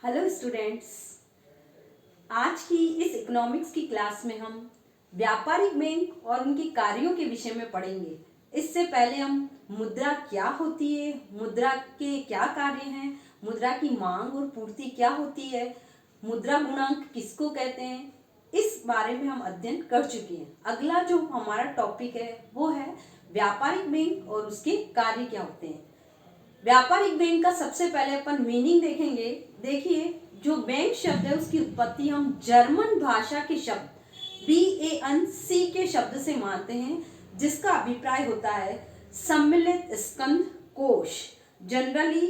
Hello students, आज की इस इकोनॉमिक्स की क्लास में हम व्यापारिक बैंक और उनके कार्यों के विषय में पढ़ेंगे। इससे पहले हम मुद्रा क्या होती है, मुद्रा के क्या कार्य हैं, मुद्रा की मांग और पूर्ति क्या होती है, मुद्रा गुणांक किसको कहते हैं, इस बारे में हम अध्ययन कर चुके हैं। अगला जो हमारा टॉपिक है वो है व्यापारिक बैंक और उसके कार्य क्या होते हैं। व्यापारिक बैंक का सबसे पहले अपन मीनिंग देखेंगे। देखिए, जो बैंक शब्द है उसकी उत्पत्ति हम जर्मन भाषा के शब्द BANC के शब्द से मानते हैं, जिसका अभिप्राय होता है सम्मिलित स्कंध कोश। जनरली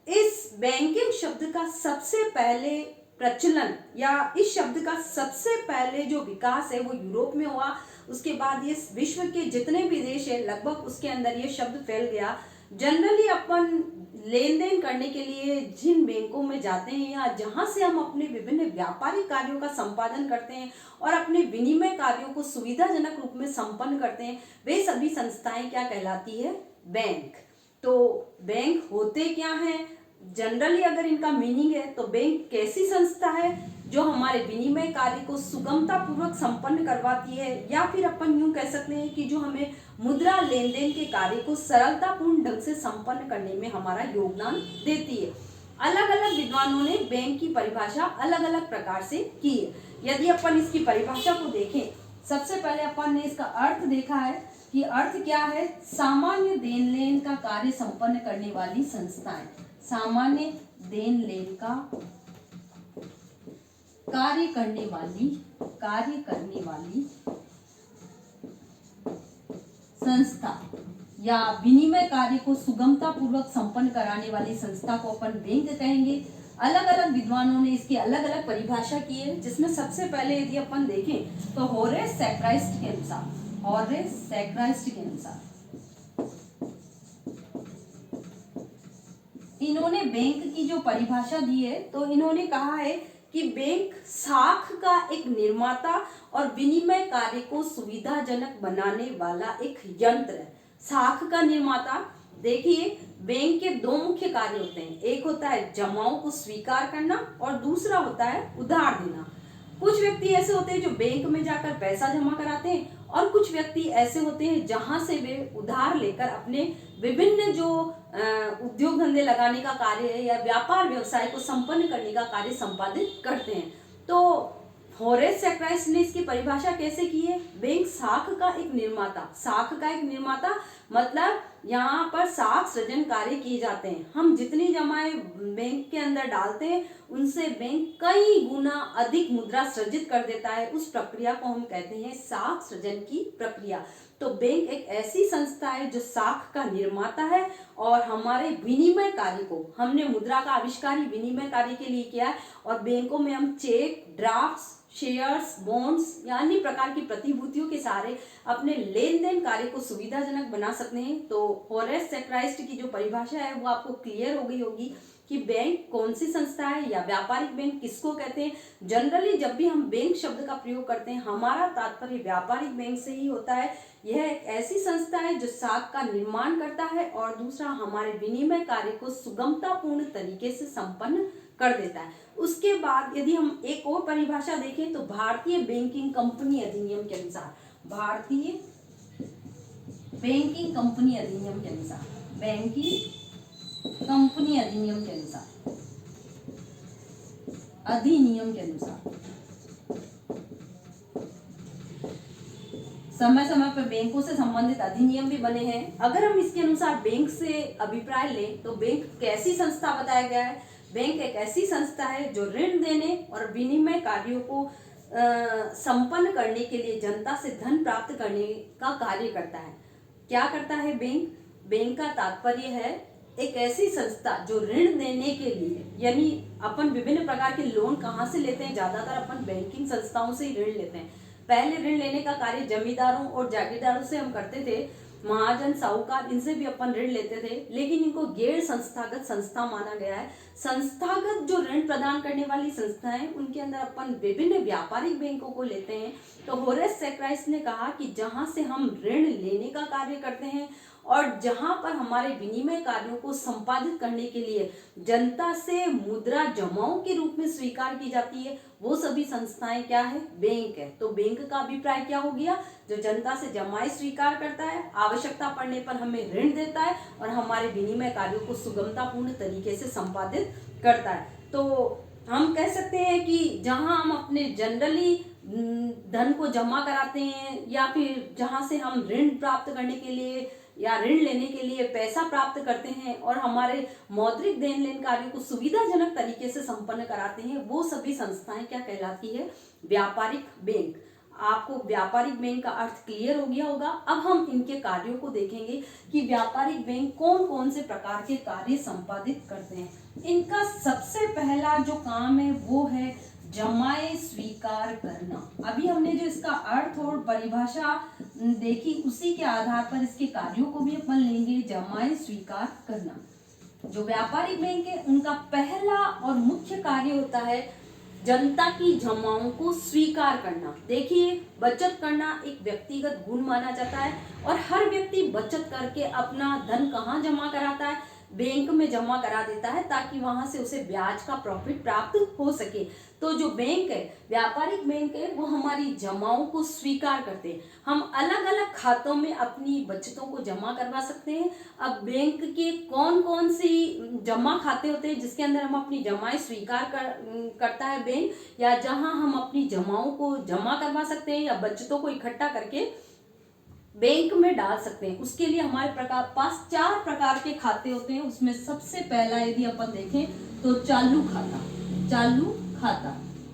इस बैंकिंग शब्द का सबसे पहले प्रचलन या इस शब्द का सबसे पहले जो विकास है वो यूरोप में हुआ। उसके बाद ये विश्व के जितने भी देश है लगभग उसके अंदर ये शब्द फैल गया। जनरली अपन लेन देन करने के लिए जिन बैंकों में जाते हैं या जहां से हम अपने विभिन्न व्यापारिक कार्यों का संपादन करते हैं और अपने विनिमय कार्यों को सुविधाजनक रूप में संपन्न करते हैं, वे सभी संस्थाएं क्या कहलाती है? बैंक। तो बैंक होते क्या हैं? जनरली अगर इनका मीनिंग है तो बैंक कैसी संस्था है जो हमारे विनिमय कार्य को सुगमता पूर्वक संपन्न करवाती है, या फिर अपन यूं कह सकते हैं कि जो हमें मुद्रा लेन देन के कार्य को सरलतापूर्ण ढंग से संपन्न करने में हमारा योगदान देती है। अलग अलग विद्वानों ने बैंक की परिभाषा अलग अलग प्रकार से की है। यदि अपन इसकी परिभाषा को देखें, सबसे पहले अपन ने इसका अर्थ देखा है कि अर्थ क्या है? सामान्य देन लेन का कार्य संपन्न करने वाली संस्थाएं। सामान्य देन लेन का कार्य करने वाली संस्था या विनिमय कार्य को सुगमता पूर्वक संपन्न कराने वाली संस्था को अपन बैंक कहेंगे। अलग अलग विद्वानों ने इसकी अलग अलग परिभाषा की है, जिसमें सबसे पहले यदि अपन देखें तो होरेस सैक्राइस्ट के अनुसार इन्होंने बैंक की जो परिभाषा दी है तो इन्होंने कहा है कि बैंक साख का एक निर्माता और विनिमय कार्य को सुविधाजनक बनाने वाला एक यंत्र है। साख का निर्माता, देखिए बैंक के दो मुख्य कार्य होते हैं। एक होता है जमाओं को स्वीकार करना और दूसरा होता है उधार देना। कुछ व्यक्ति ऐसे होते हैं जो बैंक में जाकर पैसा जमा कराते हैं और कुछ व्यक्ति ऐसे होते हैं जहां से वे उधार लेकर अपने विभिन्न जो उद्योग धंधे लगाने का कार्य है या व्यापार व्यवसाय को संपन्न करने का कार्य संपादित करते हैं। तो होरेस सैक्राइस्ट ने इसकी परिभाषा कैसे की है? बैंक साख का एक निर्माता मतलब यहाँ पर साख सृजन कार्य किए जाते हैं। हम जितनी जमाएं बैंक के अंदर डालते हैं उनसे बैंक कई गुना अधिक मुद्रा सृजित कर देता है। उस प्रक्रिया को हम कहते हैं साख सृजन की प्रक्रिया। तो बैंक एक ऐसी संस्था है जो साख का निर्माता है और हमारे विनिमय कार्य को, हमने मुद्रा का आविष्कार ही विनिमय कार्य के लिए किया है और बैंकों में हम चेक, ड्राफ्ट्स, शेयर्स, बॉन्ड्स या अन्य प्रकार की प्रतिभूतियों के सहारे अपने लेन देन कार्य को सुविधाजनक बना सकते हैं। तो होरेस सैक्राइस्ट की जो परिभाषा है वो आपको क्लियर हो गई होगी कि बैंक कौन सी संस्था है या व्यापारिक बैंक किसको कहते हैं। जनरली जब भी हम बैंक शब्द का प्रयोग करते हैं हमारा तात्पर्य व्यापारिक बैंक से ही होता है। यह एक ऐसी संस्था है जो साख का निर्माण करता है और दूसरा हमारे विनिमय कार्य को सुगमतापूर्ण तरीके से संपन्न कर देता है। उसके बाद यदि हम एक और परिभाषा देखें तो भारतीय बैंकिंग कंपनी अधिनियम के अनुसार बैंकिंग कंपनी अधिनियम के अनुसार समय समय पर बैंकों से संबंधित अधिनियम भी बने हैं। अगर हम इसके अनुसार बैंक से अभिप्राय लें तो बैंक कैसी संस्था बताया गया है? बैंक एक ऐसी संस्था है जो ऋण देने और विनिमय कार्यों को संपन्न करने के लिए जनता से धन प्राप्त करने का कार्य करता है। क्या करता है बैंक? बैंक का तात्पर्य है एक ऐसी संस्था जो ऋण देने के लिए, यानी अपन विभिन्न प्रकार के लोन कहाँ से लेते हैं? ज्यादातर अपन बैंकिंग संस्थाओं से ही ऋण लेते हैं। पहले ऋण लेने का कार्य जमींदारों और जागीरदारों से हम करते थे, महाजन, साहूकार, इनसे भी अपन ऋण लेते थे, लेकिन इनको गैर संस्थागत संस्था माना गया है। संस्थागत जो ऋण प्रदान करने वाली संस्थाएं उनके अंदर अपन विभिन्न व्यापारिक बैंकों को लेते हैं। तो होरेस सैक्राइस्ट ने कहा कि जहां से हम ऋण लेने का कार्य करते हैं और जहां पर हमारे विनिमय कार्यों को संपादित करने के लिए जनता से मुद्रा जमाओं के रूप में स्वीकार की जाती है, वो सभी संस्थाएं क्या है? बैंक है। तो बैंक का अभिप्राय क्या हो गया? जो जनता से जमाएं स्वीकार करता है, आवश्यकता पड़ने पर हमें ऋण देता है और हमारे विनिमय कार्यों को सुगमतापूर्ण तरीके से संपादित करता है। तो हम कह सकते हैं कि जहां हम अपने जनरली धन को जमा कराते हैं या फिर जहां से हम ऋण प्राप्त करने के लिए या ऋण लेने के लिए पैसा प्राप्त करते हैं और हमारे मौद्रिक देन लेन कार्यों को सुविधाजनक तरीके से संपन्न कराते हैं, वो सभी संस्थाएं क्या कहलाती है? व्यापारिक बैंक। आपको व्यापारिक बैंक का अर्थ क्लियर हो गया होगा। अब हम इनके कार्यों को देखेंगे कि व्यापारिक बैंक कौन कौन से प्रकार के कार्य संपादित करते हैं। इनका सबसे पहला जो काम है वो है जमाए स्वीकार करना। अभी हमने जो इसका अर्थ और परिभाषा देखी, उसी के आधार पर इसके कार्यों को भी अपन लेंगे। जमाए स्वीकार करना, जो व्यापारिक बैंक है उनका पहला और मुख्य कार्य होता है जनता की जमाओं को स्वीकार करना। देखिए, बचत करना एक व्यक्तिगत गुण माना जाता है और हर व्यक्ति बचत करके अपना धन कहाँ जमा कराता है? बैंक में जमा करा देता है, ताकि वहां से उसे ब्याज का प्रॉफिट प्राप्त हो सके। तो जो बैंक है, व्यापारिक बैंक है, वो हमारी जमाओं को स्वीकार करते हैं। हम अलग अलग खातों में अपनी बचतों को जमा करवा सकते हैं। अब बैंक के कौन कौन सी जमा खाते होते हैं जिसके अंदर हम अपनी जमाएं स्वीकार करता है बैंक, या जहां हम अपनी जमाओं को जमा करवा सकते हैं या बचतों को इकट्ठा करके बैंक में डाल सकते हैं। उसके लिए हमारे पास 4 प्रकार के खाते होते हैं। उसमें सबसे पहला यदि अपन देखें तो चालू खाता।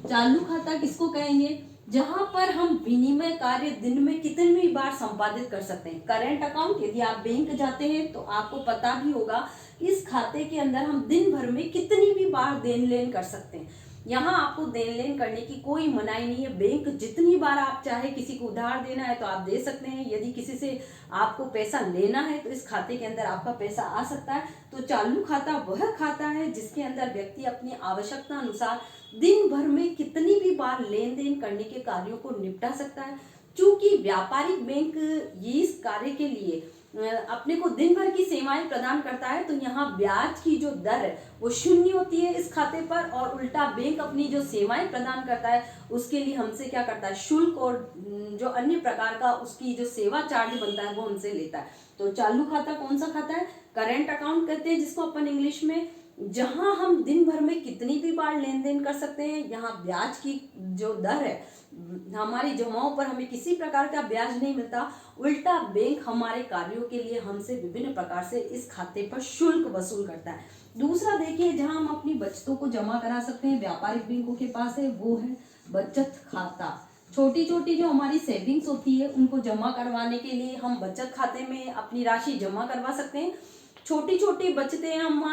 चालू खाता किसको कहेंगे? जहां पर हम विनिमय कार्य दिन में कितनी बार संपादित कर सकते हैं। करेंट अकाउंट, यदि आप बैंक जाते हैं तो आपको पता भी होगा इस खाते के अंदर हम दिन भर में कितनी भी बार देन लेन कर सकते हैं। यहाँ आपको देन लेन करने की कोई मनाही नहीं है। बैंक जितनी बार आप चाहे, किसी को उधार देना है तो आप दे सकते हैं, यदि किसी से आपको पैसा लेना है तो इस खाते के अंदर आपका पैसा आ सकता है। तो चालू खाता वह खाता है जिसके अंदर व्यक्ति अपनी आवश्यकता अनुसार दिन भर में कितनी भी बार लेन देन करने के कार्यों को निपटा सकता है। चूंकि व्यापारिक बैंक ये इस कार्य के लिए अपने को दिन भर की सेवाएं प्रदान करता है, तो यहाँ ब्याज की जो दर है वो शून्य होती है इस खाते पर, और उल्टा बैंक अपनी जो सेवाएं प्रदान करता है उसके लिए हमसे क्या करता है? शुल्क और जो अन्य प्रकार का उसकी जो सेवा चार्ज बनता है वो हमसे लेता है। तो चालू खाता कौन सा खाता है? करेंट अकाउंट कहते हैं जिसको अपन इंग्लिश में। जहां हम दिन भर में कितनी भी बार लेन देन कर सकते हैं। यहाँ ब्याज की जो दर है, हमारी जमाओं पर हमें किसी प्रकार का ब्याज नहीं मिलता, उल्टा बैंक हमारे कार्यों के लिए हमसे विभिन्न प्रकार से इस खाते पर शुल्क वसूल करता है। दूसरा देखिए, जहां हम अपनी बचतों को जमा करा सकते हैं, व्यापारिक बैंकों के पास है, वो है बचत खाता। छोटी छोटी जो हमारी सेविंग्स होती है उनको जमा करवाने के लिए हम बचत खाते में अपनी राशि जमा करवा सकते हैं। छोटी छोटी बचतें हम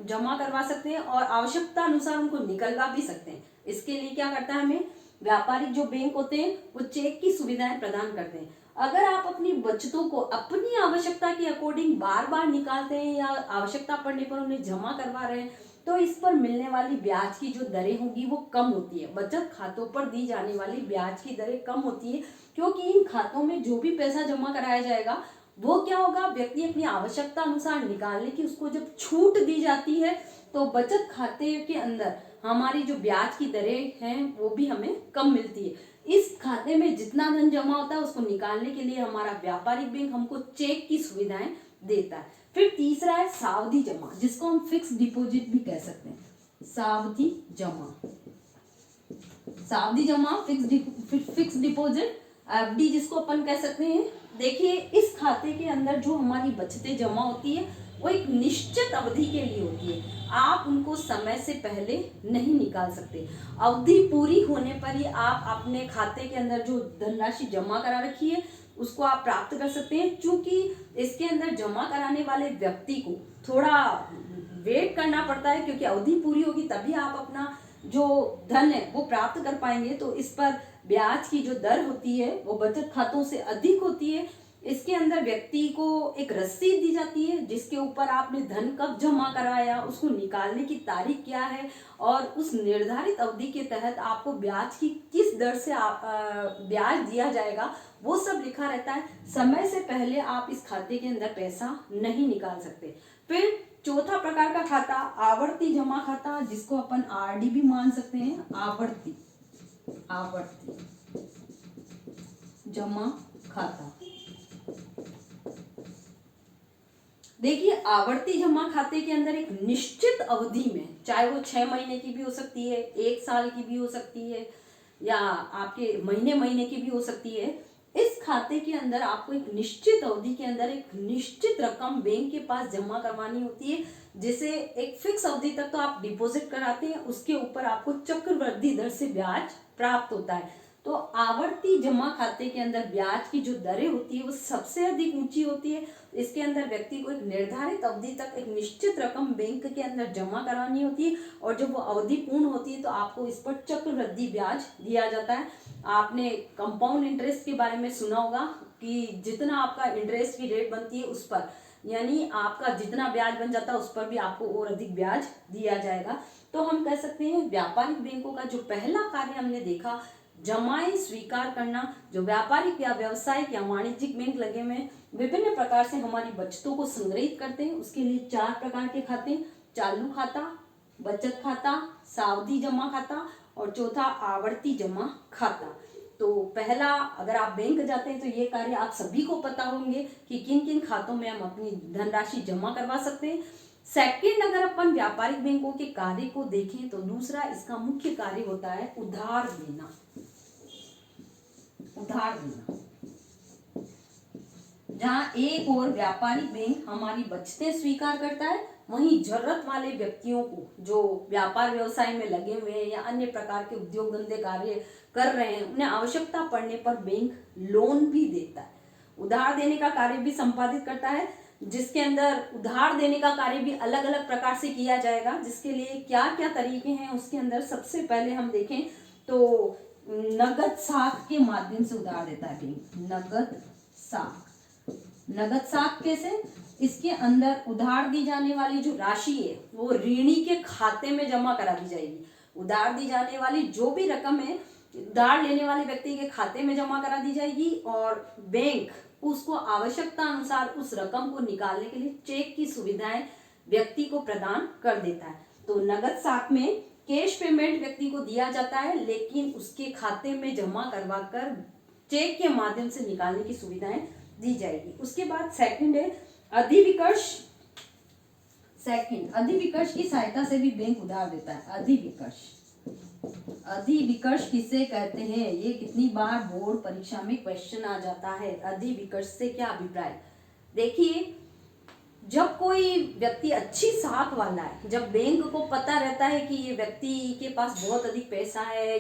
जमा करवा सकते हैं और आवश्यकता अनुसार उनको निकलवा भी सकते हैं। इसके लिए क्या करता है हमें? व्यापारिक जो बैंक होते हैं वो चेक की सुविधाएं प्रदान करते हैं। अगर आप अपनी बचतों को अपनी आवश्यकता के अकॉर्डिंग बार बार निकालते हैं या आवश्यकता पड़ने पर उन्हें जमा करवा रहे हैं, तो इस पर मिलने वाली ब्याज की जो दरें होगी वो कम होती है। बचत खातों पर दी जाने वाली ब्याज की दरें कम होती है, क्योंकि इन खातों में जो भी पैसा जमा कराया जाएगा वो क्या होगा? व्यक्ति अपनी आवश्यकता अनुसार निकालने की उसको जब छूट दी जाती है, तो बचत खाते के अंदर हमारी जो ब्याज की दरें हैं वो भी हमें कम मिलती है। इस खाते में जितना धन जमा होता है उसको निकालने के लिए हमारा व्यापारिक बैंक हमको चेक की सुविधाएं देता है। फिर तीसरा है सावधि जमा, जिसको हम फिक्स डिपॉजिट भी कह सकते हैं। सावधि जमा, फिक्स डिपॉजिट, एफडी जिसको अपन कह सकते हैं। देखिए, इस खाते के अंदर जो हमारी बचतें जमा होती है वो एक निश्चित अवधि के लिए होती है। आप उनको समय से पहले नहीं निकाल सकते। अवधि पूरी होने पर ही आप अपने खाते के अंदर जो धनराशि जमा करा रखी है उसको आप प्राप्त कर सकते हैं। क्योंकि इसके अंदर जमा कराने वाले व्यक्ति को थोड़ा वेट करना पड़ता है, क्योंकि अवधि पूरी होगी तभी आप अपना जो धन है वो प्राप्त कर पाएंगे। तो इस पर ब्याज की जो दर होती है वो बचत खातों से अधिक होती है। इसके अंदर व्यक्ति को एक रसीद दी जाती है जिसके ऊपर आपने धन कब जमा कराया, उसको निकालने की तारीख क्या है और उस निर्धारित अवधि के तहत आपको ब्याज की किस दर से ब्याज दिया जाएगा, वो सब लिखा रहता है। समय से पहले आप इस खाते के अंदर पैसा नहीं निकाल सकते। फिर चौथा प्रकार का खाता आवर्ती जमा खाता, जिसको अपन आरडी भी मान सकते हैं। आवर्ती जमा खाता। देखिए, आवर्ती जमा खाते के अंदर एक निश्चित अवधि में, चाहे वो 6 महीने की भी हो सकती है, 1 साल की भी हो सकती है, या आपके महीने महीने की भी हो सकती है, इस खाते के अंदर आपको एक निश्चित अवधि के अंदर एक निश्चित रकम बैंक के पास जमा करवानी होती है, जिसे एक फिक्स अवधि तक तो आप डिपॉजिट कराते हैं, उसके ऊपर आपको चक्रवृद्धि दर से ब्याज प्राप्त होता है। तो आवर्ती जमा खाते के अंदर ब्याज की जो दरें होती है वो सबसे अधिक ऊंची होती है। इसके अंदर व्यक्ति को एक निर्धारित अवधि तक एक निश्चित रकम बैंक के अंदर जमा करानी होती है और जब वो अवधि पूर्ण होती है तो आपको इस पर चक्रवृद्धि ब्याज दिया जाता है। आपने कंपाउंड इंटरेस्ट के बारे में सुना होगा कि जितना आपका इंटरेस्ट की रेट बनती है उस पर, यानी आपका जितना ब्याज बन जाता है उस पर भी आपको और अधिक ब्याज दिया जाएगा। तो हम कह सकते हैं व्यापारिक बैंकों का जो पहला कार्य हमने देखा, जमाएं स्वीकार करना। जो व्यापारिक या व्यवसायिक या वाणिज्यिक बैंक लगे हुए हैं, विभिन्न प्रकार से हमारी बचतों को संग्रहित करते हैं। उसके लिए 4 प्रकार के खाते, चालू खाता, बचत खाता, सावधि जमा खाता और चौथा आवर्ती जमा खाता। तो पहला, अगर आप बैंक जाते हैं तो ये कार्य आप सभी को पता होंगे कि किन किन खातों में हम अपनी धनराशि जमा करवा सकते हैं। सेकंड, अगर अपन व्यापारिक बैंकों के कार्य को देखें तो दूसरा इसका मुख्य कार्य होता है उधार देना। जहां एक और व्यापारिक बैंक हमारी बचतें स्वीकार करता है, वहीं जरूरत वाले व्यक्तियों को जो व्यापार व्यवसाय में लगे हुए हैं या अन्य प्रकार के उद्योग धंधे कार्य कर रहे हैं, उन्हें आवश्यकता पड़ने पर बैंक लोन भी देता है। उधार देने का कार्य भी संपादित करता है, जिसके अंदर उधार देने का कार्य भी अलग अलग प्रकार से किया जाएगा। जिसके लिए क्या क्या तरीके हैं उसके अंदर सबसे पहले हम देखें तो नगद साख के माध्यम से उधार देता है बैंक। नगद साख कैसे? इसके अंदर उधार दी जाने वाली जो राशि है वो ऋणी के खाते में जमा करा दी जाएगी। उधार दी जाने वाली जो भी रकम है उधार लेने वाले व्यक्ति के खाते में जमा करा दी जाएगी और बैंक उसको आवश्यकता अनुसार उस रकम को निकालने के लिए चेक की सुविधाएं व्यक्ति को प्रदान कर देता है। तो नगद साख में कैश पेमेंट व्यक्ति को दिया जाता है, लेकिन उसके खाते में जमा करवाकर चेक के माध्यम से निकालने की सुविधाएं दी जाएगी। उसके बाद सेकंड है अधिविकर्ष। अधिविकर्ष की सहायता से भी बैंक उधार देता है। अधिविकर्ष किसे कहते हैं? ये कितनी बार बोर्ड परीक्षा में क्वेश्चन आ जाता है। अधिविकर्ष से क्या अभिप्राय? देखिए, जब कोई व्यक्ति अच्छी साख वाला है, जब बैंक को पता रहता है कि ये व्यक्ति के पास बहुत अधिक पैसा है,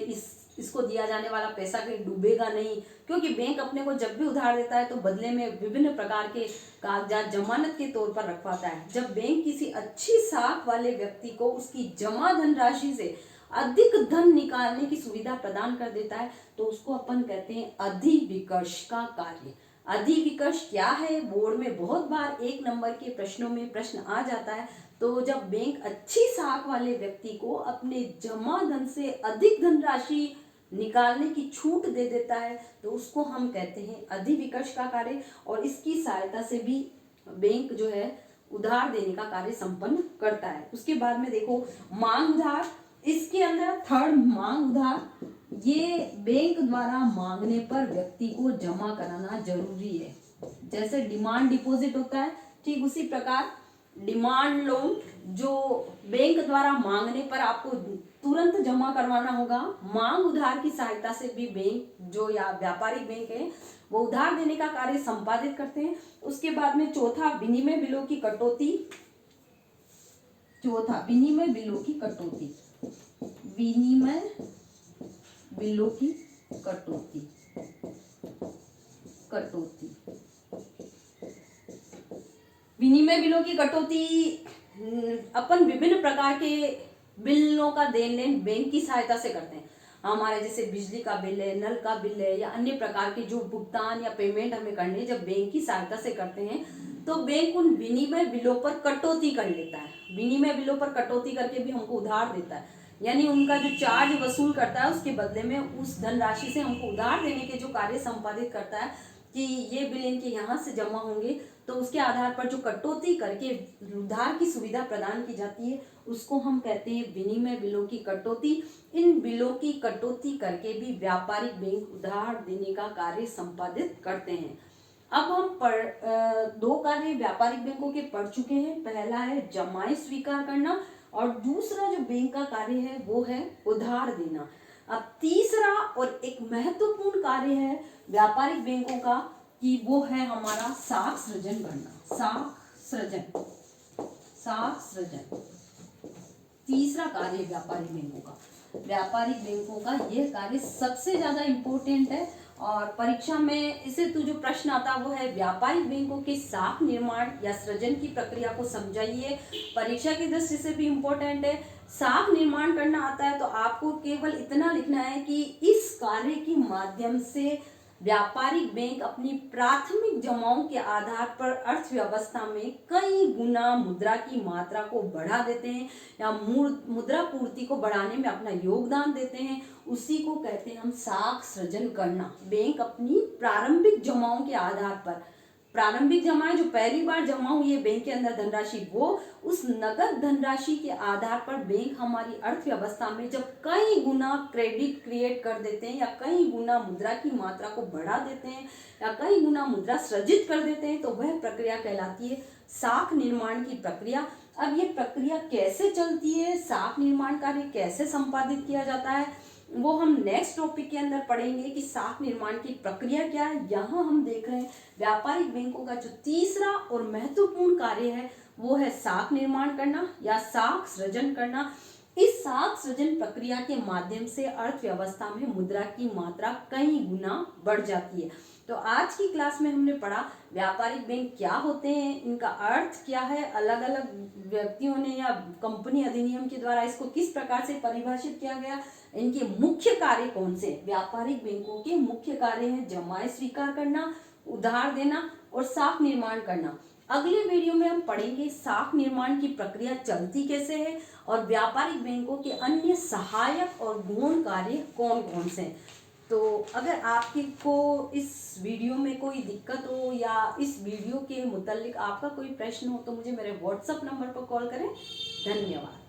इसको दिया जाने वाला पैसा कहीं डूबेगा नहीं, क्योंकि बैंक अपने को जब भी उधार देता है तो बदले में विभिन्न प्रकार के कागजात जमानत के तौर पर रखवाता है। जब बैंक किसी अच्छी साख वाले व्यक्ति को उसकी जमा धनराशि से अधिक धन निकालने की सुविधा प्रदान कर देता है तो उसको अपन कहते हैं अधिविकर्ष का कार्य। अधिविकर्ष क्या है? बोर्ड में बहुत बार 1 नंबर के प्रश्नों में प्रश्न आ जाता है। तो जब बैंक अच्छी साख वाले व्यक्ति को अपने जमा धन से अधिक धनराशि निकालने की छूट दे देता है तो उसको हम कहते हैं अधिविकर्ष का कार्य। और इसकी सहायता से भी बैंक जो है उधार देने का कार्य संपन्न करता है। उसके बाद में देखो मांग उधार। इसके अंदर थर्ड मांग उधार, ये बैंक द्वारा मांगने पर व्यक्ति को जमा कराना जरूरी है। जैसे डिमांड डिपॉजिट होता है, ठीक उसी प्रकार डिमांड लोन जो बैंक द्वारा मांगने पर आपको तुरंत जमा करवाना होगा। मांग उधार की सहायता से भी बैंक जो या व्यापारिक बैंक है वो उधार देने का कार्य संपादित करते हैं। उसके बाद में चौथा विनिमय बिलों की कटौती। विनिमय बिलों की कटौती। विनिमय बिलों की कटौती अपन विभिन्न प्रकार के बिलों का देन लेन बैंक की सहायता से करते हैं। हमारे जैसे बिजली का बिल है, नल का बिल है या अन्य प्रकार के जो भुगतान या पेमेंट हमें करने जब बैंक की सहायता से करते हैं तो बैंक उन विनिमय बिलों पर कटौती कर लेता है। विनिमय बिलों पर कटौती करके भी हमको उधार देता है, यानी उनका जो चार्ज वसूल करता है उसके बदले में उस धनराशि से हमको उधार देने के जो कार्य संपादित करता है कि ये बिल इनके यहाँ से जमा होंगे, तो उसके आधार पर जो कटौती करके उधार की सुविधा प्रदान की जाती है उसको हम कहते हैं विनिमय बिलों की कटौती। इन बिलों की कटौती करके भी व्यापारिक बैंक उधार देने का कार्य संपादित करते हैं। अब हम दो कार्य व्यापारिक बैंकों के पढ़ चुके हैं। पहला है जमाई स्वीकार करना और दूसरा जो बैंक का कार्य है वो है उधार देना। अब तीसरा और एक महत्वपूर्ण कार्य है व्यापारिक बैंकों का कि वो है हमारा साख सृजन करना। साख सृजन तीसरा कार्य व्यापारिक बैंकों का। व्यापारिक बैंकों का यह कार्य सबसे ज्यादा इम्पोर्टेंट है और परीक्षा में इसे तो जो प्रश्न आता वो है व्यापारिक बैंकों के साख निर्माण या सृजन की प्रक्रिया को समझाइए। परीक्षा की दृष्टि से भी इम्पोर्टेंट है। साख निर्माण करना आता है तो आपको केवल इतना लिखना है कि इस कार्य के माध्यम से व्यापारिक बैंक अपनी प्राथमिक जमाओं के आधार पर अर्थव्यवस्था में कई गुना मुद्रा की मात्रा को बढ़ा देते हैं या मुद्रा पूर्ति को बढ़ाने में अपना योगदान देते हैं, उसी को कहते हैं हम साख सृजन करना। बैंक अपनी प्रारंभिक जमाओं के आधार पर, प्रारंभिक जमाएं जो पहली बार जमा हुई है बैंक के अंदर धनराशि, वो उस नगद धनराशि के आधार पर बैंक हमारी अर्थव्यवस्था में जब कई गुना क्रेडिट क्रिएट कर देते हैं या कई गुना मुद्रा की मात्रा को बढ़ा देते हैं या कई गुना मुद्रा सृजित कर देते हैं तो वह प्रक्रिया कहलाती है साख निर्माण की प्रक्रिया। अब ये प्रक्रिया कैसे चलती है, साख निर्माण कार्य कैसे संपादित किया जाता है, वो हम नेक्स्ट टॉपिक के अंदर पढ़ेंगे कि साख निर्माण की प्रक्रिया क्या है। यहाँ हम देख रहे हैं व्यापारिक बैंकों का जो तीसरा और महत्वपूर्ण कार्य है वो है साख निर्माण करना या साख सृजन करना। इस साख सृजन प्रक्रिया के माध्यम से अर्थव्यवस्था में मुद्रा की मात्रा कई गुना बढ़ जाती है। तो आज की क्लास में हमने पढ़ा व्यापारिक बैंक क्या होते हैं, इनका अर्थ क्या है, अलग अलग व्यक्तियों ने या कंपनी अधिनियम के द्वारा इसको किस प्रकार से परिभाषित किया गया, इनके मुख्य कार्य कौन से। व्यापारिक बैंकों के मुख्य कार्य हैं जमाए स्वीकार करना, उधार देना और साख निर्माण करना। अगले वीडियो में हम पढ़ेंगे साख निर्माण की प्रक्रिया चलती कैसे है और व्यापारिक बैंकों के अन्य सहायक और गौण कार्य कौन कौन से हैं। तो अगर आपको इस वीडियो में कोई दिक्कत हो या इस वीडियो के मुतालिक आपका कोई प्रश्न हो तो मुझे मेरे व्हाट्सएप नंबर पर कॉल करें। धन्यवाद।